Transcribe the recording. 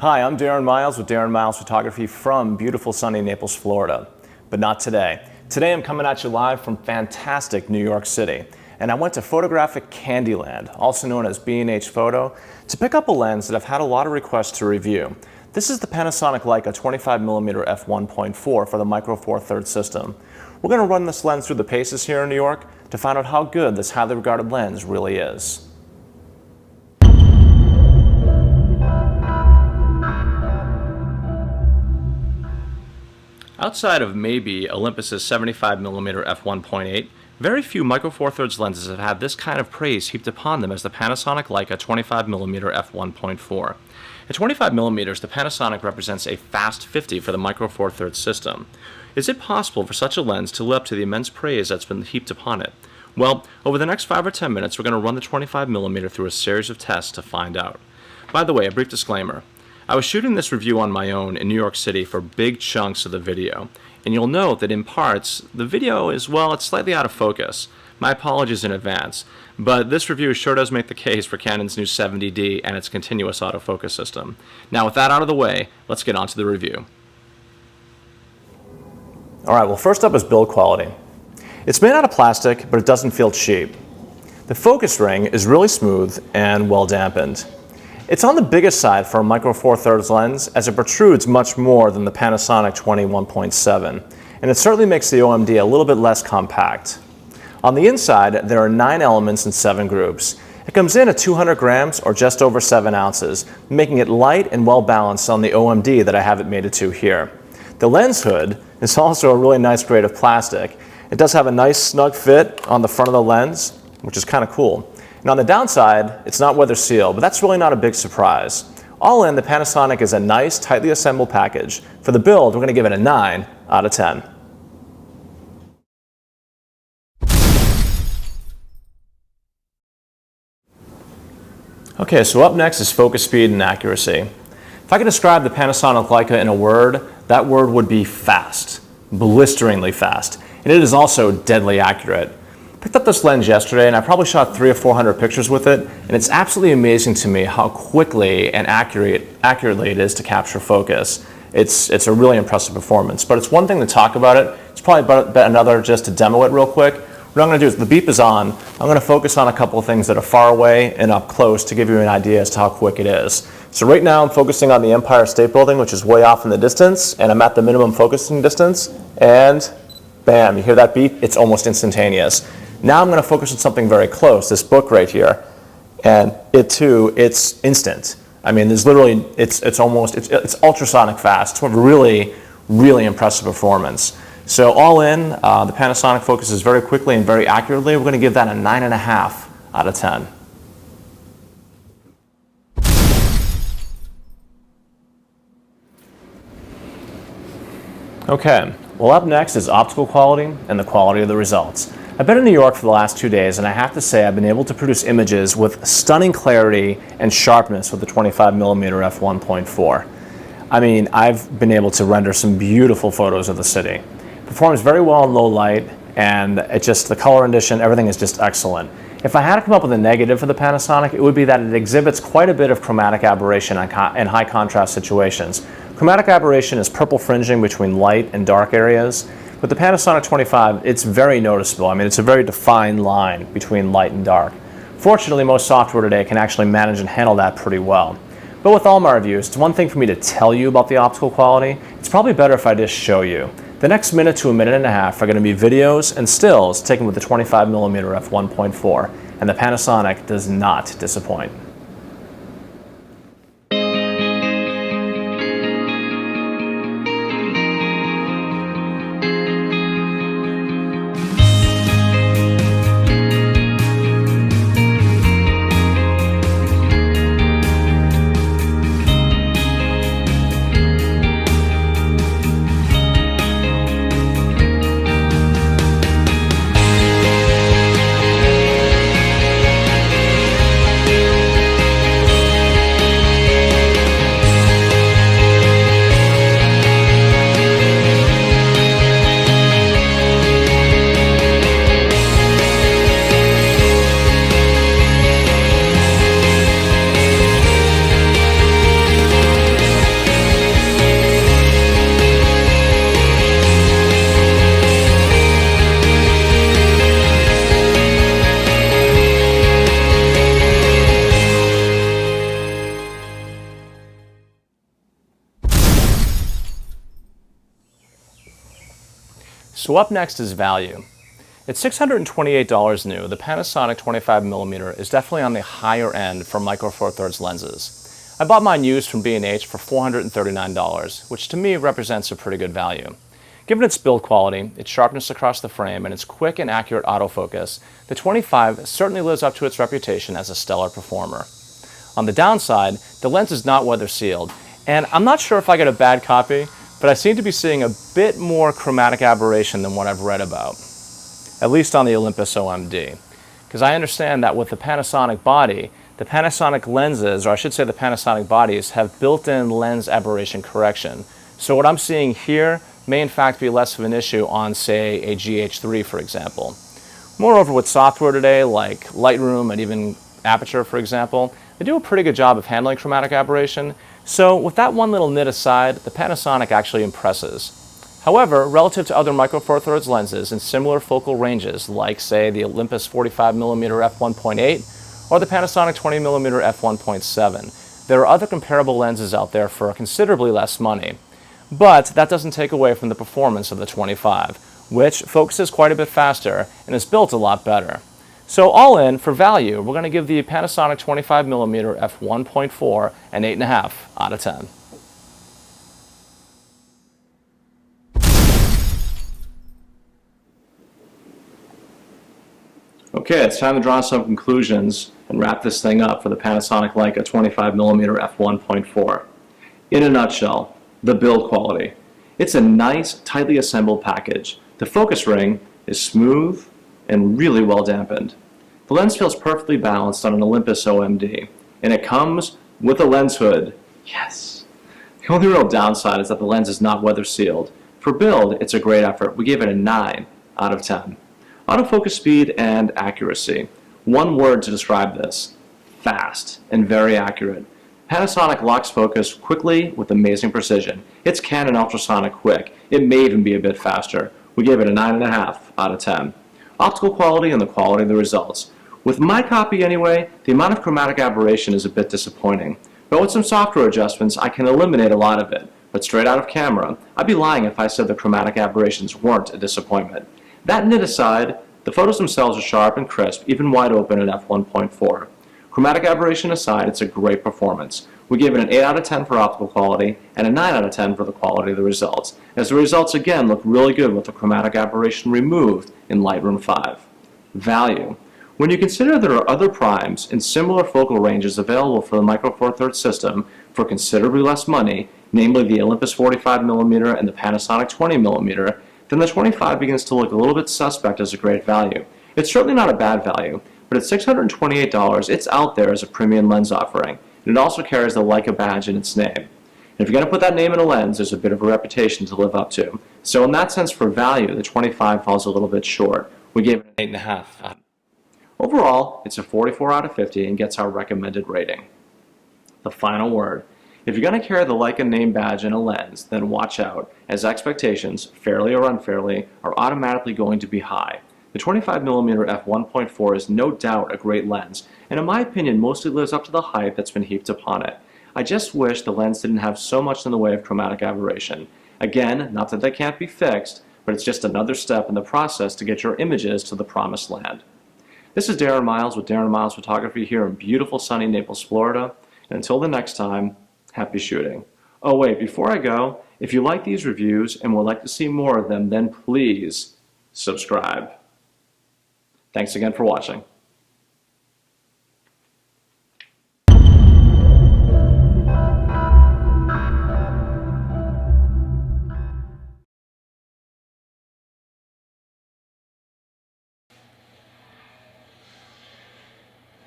Hi, I'm Darren Miles with Darren Miles Photography from beautiful sunny Naples, Florida. But not today. Today I'm coming at you live from fantastic New York City. And I went to Photographic Candyland, also known as B&H Photo, to pick up a lens that I've had a lot of requests to review. This is the Panasonic Leica 25mm f1.4 for the Micro Four Thirds system. We're going to run this lens through the paces here in New York to find out how good this highly regarded lens really is. Outside of maybe Olympus's 75mm f1.8, very few Micro Four Thirds lenses have had this kind of praise heaped upon them as the Panasonic Leica 25mm f1.4. At 25mm, the Panasonic represents a fast 50 for the Micro Four Thirds system. Is it possible for such a lens to live up to the immense praise that's been heaped upon it? Well, over the next 5 or 10 minutes, we're going to run the 25mm through a series of tests to find out. By the way, a brief disclaimer. I was shooting this review on my own in New York City for big chunks of the video, and you'll note that in parts, the video is, well, it's slightly out of focus. My apologies in advance, but this review sure does make the case for Canon's new 70D and its continuous autofocus system. Now with that out of the way, let's get on to the review. Alright, well first up is build quality. It's made out of plastic, but it doesn't feel cheap. The focus ring is really smooth and well dampened. It's on the biggest side for a Micro Four Thirds lens, as it protrudes much more than the Panasonic 21.7, and it certainly makes the OM-D a little bit less compact. On the inside, there are 9 elements in 7 groups. It comes in at 200 grams or just over 7 ounces, making it light and well balanced on the OM-D that I have it mated to here. The lens hood is also a really nice grade of plastic. It does have a nice snug fit on the front of the lens, which is kind of cool. And on the downside, it's not weather sealed, but that's really not a big surprise. All in, the Panasonic is a nice, tightly assembled package. For the build, we're going to give it a 9 out of 10. Okay, so up next is focus speed and accuracy. If I could describe the Panasonic Leica in a word, that word would be fast, blisteringly fast. And it is also deadly accurate. I picked up this lens yesterday and I probably shot 300 or 400 pictures with it, and it's absolutely amazing to me how quickly and accurately it is to capture focus. It's a really impressive performance, but it's one thing to talk about it. It's probably another just to demo it real quick. What I'm going to do is, the beep is on, I'm going to focus on a couple of things that are far away and up close to give you an idea as to how quick it is. So right now I'm focusing on the Empire State Building, which is way off in the distance, and I'm at the minimum focusing distance, and bam, you hear that beep? It's almost instantaneous. Now I'm going to focus on something very close, this book right here, and it too, it's instant. I mean, there's literally, it's ultrasonic fast. It's a really, really impressive performance. So all in, the Panasonic focuses very quickly and very accurately. We're going to give that a 9.5 out of 10. Okay, well up next is optical quality and the quality of the results. I've been in New York for the last 2 days, and I have to say I've been able to produce images with stunning clarity and sharpness with the 25mm f1.4. I mean, I've been able to render some beautiful photos of the city. It performs very well in low light, and the color rendition, everything is just excellent. If I had to come up with a negative for the Panasonic, it would be that it exhibits quite a bit of chromatic aberration in high contrast situations. Chromatic aberration is purple fringing between light and dark areas. With the Panasonic 25, it's very noticeable. I mean, it's a very defined line between light and dark. Fortunately, most software today can actually manage and handle that pretty well. But with all my reviews, it's one thing for me to tell you about the optical quality. It's probably better if I just show you. The next minute to a minute and a half are going to be videos and stills taken with the 25mm f1.4, and the Panasonic does not disappoint. So up next is value. At $628 new, the Panasonic 25mm is definitely on the higher end for micro four thirds lenses. I bought mine used from B&H for $439, which to me represents a pretty good value. Given its build quality, its sharpness across the frame, and its quick and accurate autofocus, the 25 certainly lives up to its reputation as a stellar performer. On the downside, the lens is not weather sealed, and I'm not sure if I got a bad copy, but I seem to be seeing a bit more chromatic aberration than what I've read about, at least on the Olympus OM-D. Because I understand that with the Panasonic body, the Panasonic lenses, or I should say the Panasonic bodies, have built-in lens aberration correction. So what I'm seeing here may in fact be less of an issue on, say, a GH3, for example. Moreover, with software today, like Lightroom and even Aperture, for example, they do a pretty good job of handling chromatic aberration. So with that one little nit aside, the Panasonic actually impresses. However, relative to other micro four thirds lenses in similar focal ranges, like, say, the Olympus 45mm f1.8 or the Panasonic 20mm f1.7, there are other comparable lenses out there for considerably less money. But that doesn't take away from the performance of the 25, which focuses quite a bit faster and is built a lot better. So all in, for value, we're going to give the Panasonic 25mm f1.4 an 8.5 out of 10. Okay, it's time to draw some conclusions and wrap this thing up for the Panasonic Leica 25mm f1.4. In a nutshell, the build quality. It's a nice, tightly assembled package. The focus ring is smooth and really well dampened. The lens feels perfectly balanced on an Olympus OM-D, and it comes with a lens hood. Yes! The only real downside is that the lens is not weather sealed. For build, it's a great effort. We gave it a 9 out of 10. Autofocus speed and accuracy. One word to describe this: fast and very accurate. Panasonic locks focus quickly with amazing precision. It's Canon ultrasonic quick. It may even be a bit faster. We gave it a 9.5 out of 10. Optical quality and the quality of the results. With my copy anyway, the amount of chromatic aberration is a bit disappointing. But with some software adjustments, I can eliminate a lot of it. But straight out of camera, I'd be lying if I said the chromatic aberrations weren't a disappointment. That nit aside, the photos themselves are sharp and crisp, even wide open at f1.4. Chromatic aberration aside, it's a great performance. We gave it an 8 out of 10 for optical quality and a 9 out of 10 for the quality of the results, as the results again look really good with the chromatic aberration removed in Lightroom 5. Value. When you consider there are other primes in similar focal ranges available for the Micro Four Thirds system for considerably less money, namely the Olympus 45mm and the Panasonic 20mm, then the 25 begins to look a little bit suspect as a great value. It's certainly not a bad value, but at $628, it's out there as a premium lens offering, and it also carries the Leica badge in its name. And if you're going to put that name in a lens, there's a bit of a reputation to live up to. So in that sense, for value, the 25 falls a little bit short. We gave it an 8.5. Overall, it's a 44 out of 50 and gets our recommended rating. The final word. If you're going to carry the Leica name badge in a lens, then watch out, as expectations, fairly or unfairly, are automatically going to be high. The 25mm f1.4 is no doubt a great lens, and in my opinion mostly lives up to the hype that's been heaped upon it. I just wish the lens didn't have so much in the way of chromatic aberration. Again, not that they can't be fixed, but it's just another step in the process to get your images to the promised land. This is Darren Miles with Darren Miles Photography here in beautiful sunny Naples, Florida, and until the next time, happy shooting. Oh wait, before I go, if you like these reviews and would like to see more of them, then please subscribe. Thanks again for watching.